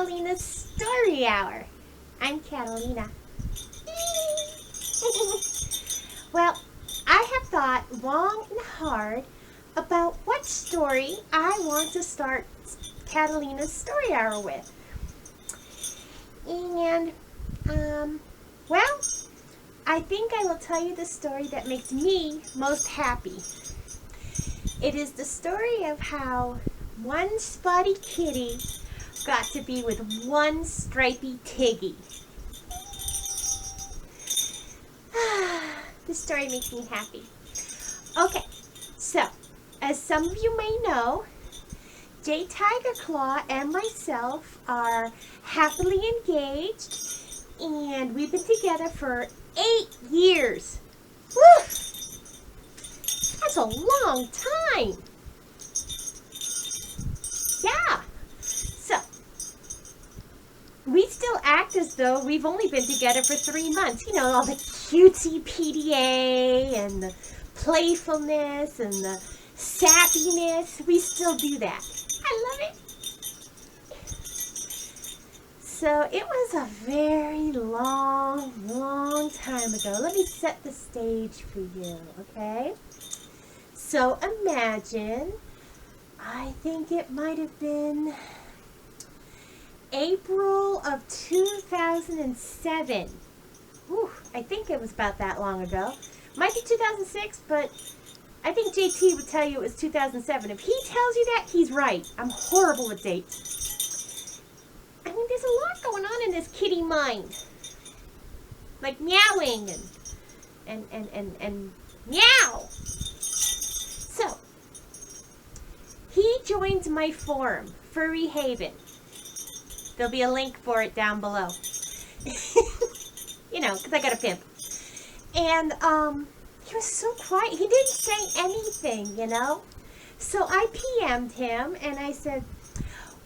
Catalina's Story Hour. I'm Catalina. Well, I have thought long and hard about what story I want to start Catalina's Story Hour with. And, well, I think I will tell you the story that makes me most happy. It is the story of how one spotty kitty got to be with one stripy tiggy. This story makes me happy. Okay, so as some of you may know, Jay Tigerclaw and myself are happily engaged, and we've been together for 8 years. Woo! That's a long time. Yeah. So, we still act as though we've only been together for 3 months. You know, all the cutesy PDA and the playfulness and the sappiness. We still do that. I love it. So, it was a very long time ago. Let me set the stage for you, okay? So, imagine, I think it might have been April of 2007. Whew, I think it was about that long ago. Might be 2006, but I think JT would tell you it was 2007. If he tells you that, he's right. I'm horrible with dates. I mean, there's a lot going on in this kitty mind. Like meowing and meow. So, he joins my forum, Furrie Haven. There'll be a link for it down below. You know, because I got a pimp. And he was so quiet. He didn't say anything, you know. So I PM'd him and I said,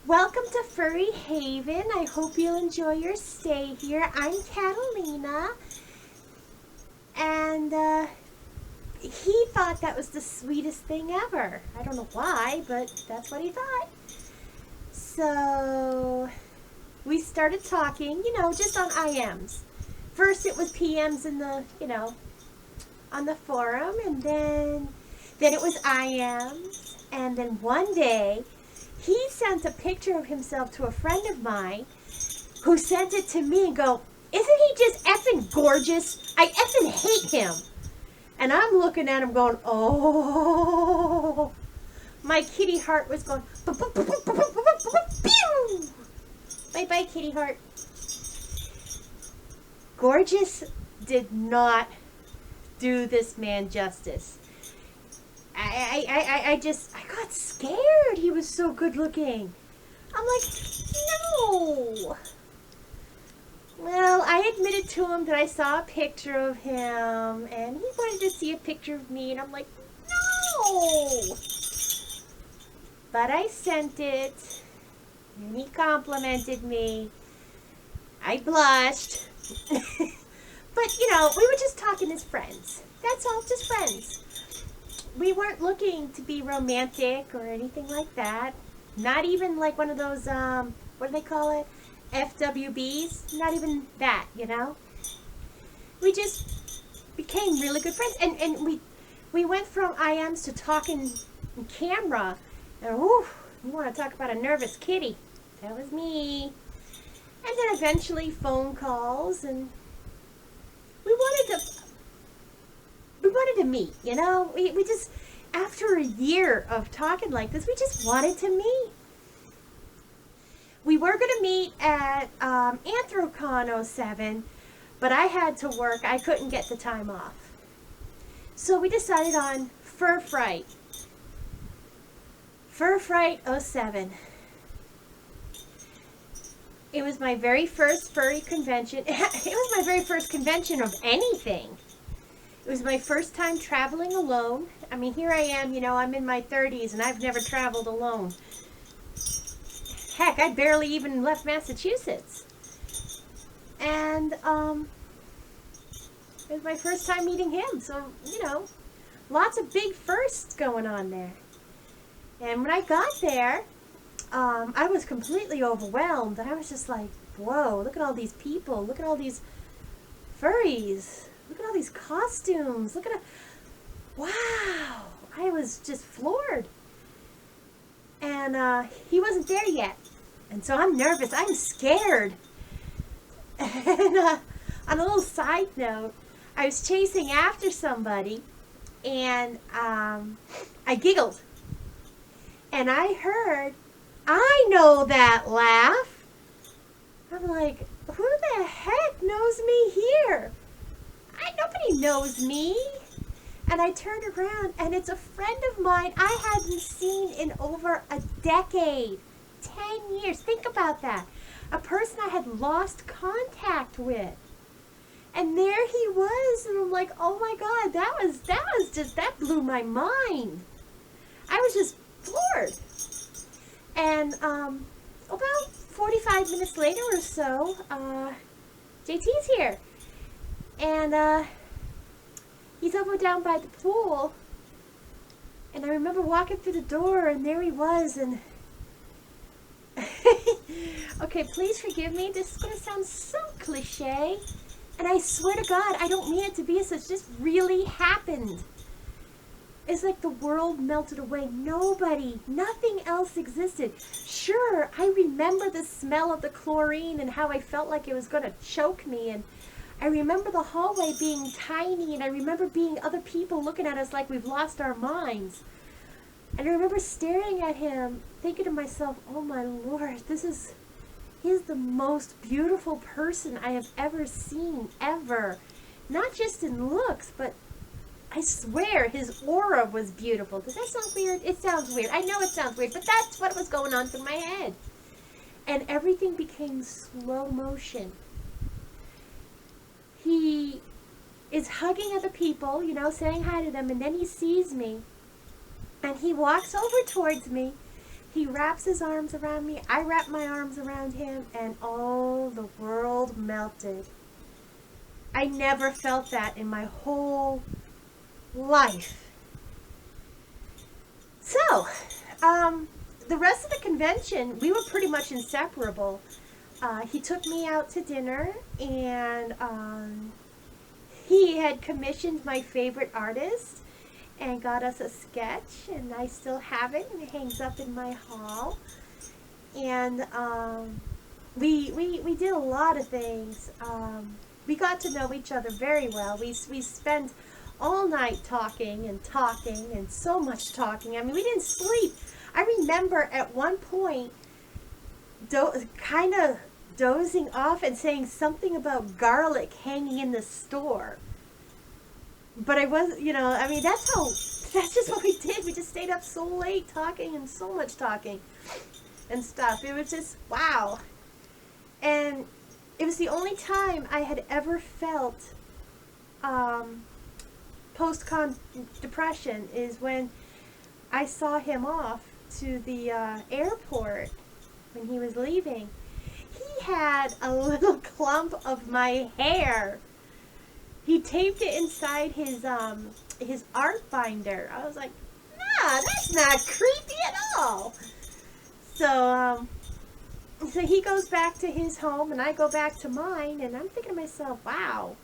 "Welcome to Furrie Haven. I hope you'll enjoy your stay here. I'm Katalina." And he thought that was the sweetest thing ever. I don't know why, but that's what he thought. So we started talking, you know, just on IMs. First it was PMs in the, you know, on the forum, and then it was IMs, and then one day he sent a picture of himself to a friend of mine who sent it to me and go, "Isn't he just effing gorgeous? I effing hate him." And I'm looking at him going, oh, my kitty heart was going, pew! Bye-bye, kitty heart. Gorgeous did not do this man justice. I got scared. He was so good looking. I'm like, no. Well, I admitted to him that I saw a picture of him, and he wanted to see a picture of me, and I'm like, no. But I sent it, and he complimented me. I blushed. But, you know, we were just talking as friends. That's all, just friends. We weren't looking to be romantic or anything like that. Not even like one of those, what do they call it? FWBs. Not even that, you know. We just became really good friends. And we went from IMs to talking in camera. And, whew, you want to talk about a nervous kitty. That was me. And then eventually phone calls, and we wanted to meet, you know. We just, after a year of talking like this, we just wanted to meet. We were going to meet at Anthrocon 07, but I had to work. I couldn't get the time off. So we decided on Fur Fright. Fur Fright 07. It was my very first furry convention. It was my very first convention of anything. It was my first time traveling alone. I mean, here I am, you know, I'm in my 30s and I've never traveled alone. Heck, I barely even left Massachusetts. And it was my first time meeting him. So, you know, lots of big firsts going on there. And when I got there, I was completely overwhelmed. And I was just like, whoa, look at all these people. Look at all these furries. Look at all these costumes. Look at it. Wow. I was just floored. And he wasn't there yet. And so I'm nervous. I'm scared. And on a little side note, I was chasing after somebody, and I giggled. And I heard, I know that laugh. I'm like, who the heck knows me here? Nobody knows me. And I turned around, and it's a friend of mine I hadn't seen in over a decade. 10 years. Think about that. A person I had lost contact with. And there he was, and I'm like, oh my God, that blew my mind. I was just floored. And about 45 minutes later or so, JT's here. And he's over down by the pool. And I remember walking through the door, and there he was, and okay, please forgive me. This is going to sound so cliche. And I swear to God, I don't mean it to be such. This really happened. It's like the world melted away. Nothing else existed. Sure, I remember the smell of the chlorine and how I felt like it was going to choke me. And I remember the hallway being tiny. And I remember being other people looking at us like we've lost our minds. And I remember staring at him, thinking to myself, oh my Lord, he's the most beautiful person I have ever seen, ever. Not just in looks, but I swear his aura was beautiful. Does that sound weird? It sounds weird. I know it sounds weird, but that's what was going on through my head. And everything became slow motion. He is hugging other people, saying hi to them, and then he sees me. And he walks over towards me. He wraps his arms around me. I wrap my arms around him. And oh, the world melted. I never felt that in my whole life. So, the rest of the convention, we were pretty much inseparable. He took me out to dinner. And he had commissioned my favorite artist and got us a sketch, and I still have it, and it hangs up in my hall. And we did a lot of things. We got to know each other very well. We spent all night talking and so much talking. I mean, we didn't sleep. I remember at one point kind of dozing off and saying something about garlic hanging in the store. But I was, that's just what we did. We just stayed up so late talking and so much talking and stuff. It was just, wow. And it was the only time I had ever felt post-con depression is when I saw him off to the airport when he was leaving. He had a little clump of my hair. He taped it inside his art binder. I was like, nah, that's not creepy at all. So he goes back to his home, and I go back to mine, and I'm thinking to myself, wow,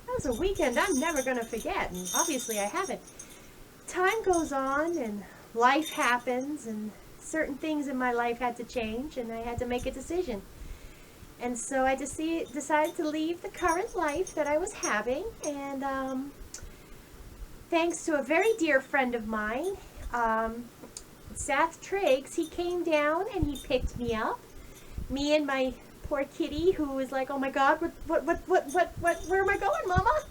that was a weekend I'm never going to forget, and obviously I haven't. Time goes on, and life happens, and certain things in my life had to change, and I had to make a decision. And so I just decided to leave the current life that I was having, and thanks to a very dear friend of mine, Seth Triggs, he came down and he picked me up. Me and my poor kitty, who was like, oh my God, what, where am I going, Mama?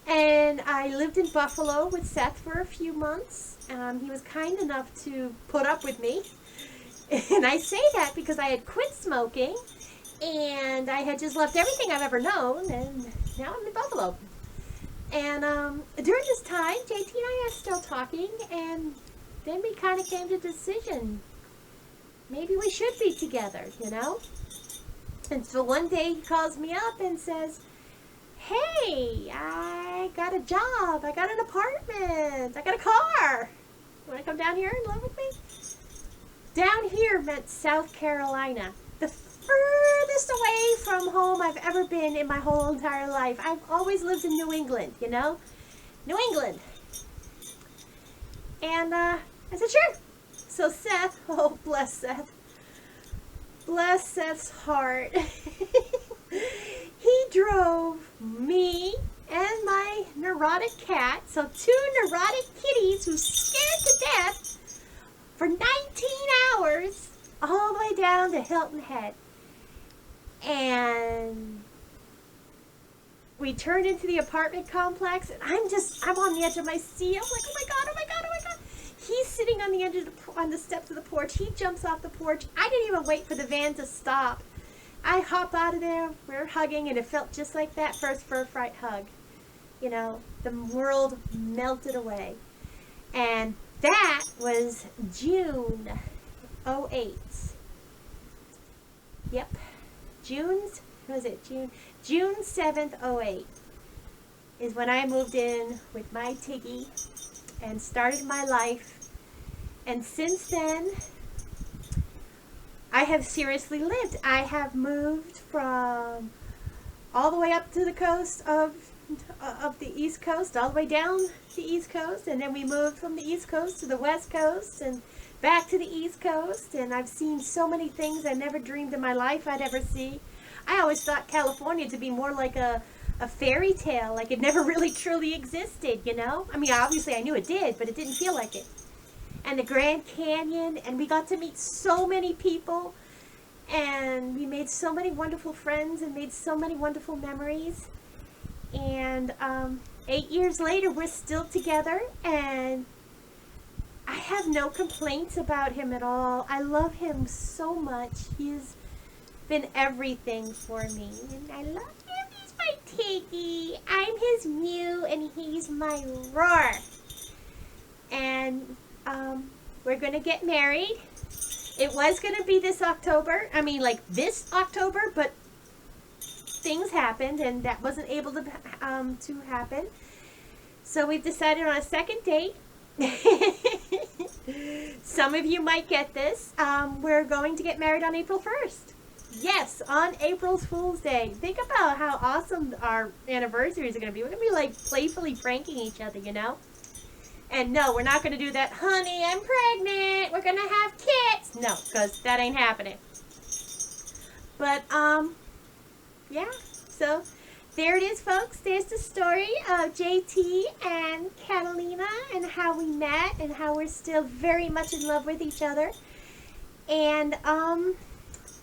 And I lived in Buffalo with Seth for a few months. He was kind enough to put up with me. And I say that because I had quit smoking, and I had just left everything I've ever known, and now I'm in Buffalo. And during this time, JT and I are still talking, and then we kind of came to a decision. Maybe we should be together, And so one day he calls me up and says, hey, I got a job, I got an apartment, I got a car. You want to come down here and live with me? Down here meant South Carolina. The furthest away from home I've ever been in my whole entire life. I've always lived in New England, you know? New England. And I said, sure. So Seth, oh, bless Seth. Bless Seth's heart. He drove me and my neurotic cat, so 2 neurotic kitties who scared to death, for 19 hours all the way down to Hilton Head. And we turned into the apartment complex, and I'm on the edge of my seat. I'm like, oh my God, oh my God, oh my God. He's sitting on the edge of on the steps of the porch. He jumps off the porch. I didn't even wait for the van to stop. I hop out of there. We're hugging, and it felt just like that first Fur Fright hug. You know, the world melted away. And that was June 08. Yep. June 7th, 08 is when I moved in with my Tiggy and started my life. And since then, I have seriously lived. I have moved from all the way up to the coast of the East Coast, all the way down the East Coast, and then we moved from the East Coast to the West Coast and back to the East Coast, and I've seen so many things I never dreamed in my life I'd ever see. I always thought California to be more like a fairy tale, like it never really truly existed, you know? I mean, obviously I knew it did, but it didn't feel like it. And the Grand Canyon, and we got to meet so many people, and we made so many wonderful friends and made so many wonderful memories. And 8 years later, we're still together, and I have no complaints about him at all. I love him so much. He's been everything for me, and I love him. He's my Tiggy. I'm his Mew, and he's my Roar. And we're going to get married. It was going to be this October. I mean, like this October, but things happened, and that wasn't able to happen. So we've decided on a second date. Some of you might get this. We're going to get married on April 1st. Yes, on April Fool's Day. Think about how awesome our anniversaries are going to be. We're going to be like playfully pranking each other, you know? And no, we're not going to do that, honey, I'm pregnant, we're going to have kids. No, because that ain't happening. But, yeah, so there it is, folks. There's the story of JT and Katalina and how we met and how we're still very much in love with each other. And,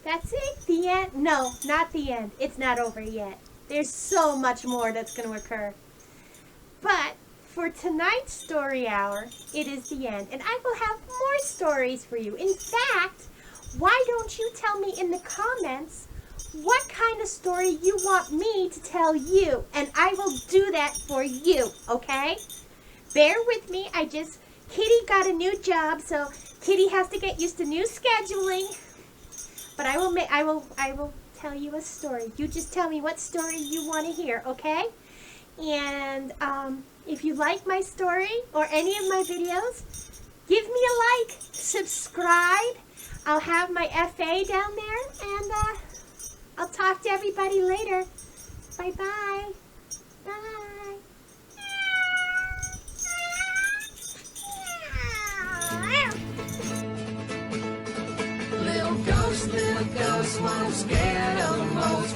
that's it. The end? No, not the end. It's not over yet. There's so much more that's going to occur. But for tonight's story hour, it is the end. And I will have more stories for you. In fact, why don't you tell me in the comments what kind of story you want me to tell you? And I will do that for you, okay? Bear with me. Kitty got a new job, so Kitty has to get used to new scheduling. But I will tell you a story. You just tell me what story you want to hear, okay? And if you like my story or any of my videos, give me a like, subscribe. I'll have my FA down there, and I'll talk to everybody later. Bye-bye. Bye. Little ghost, won't scare the most.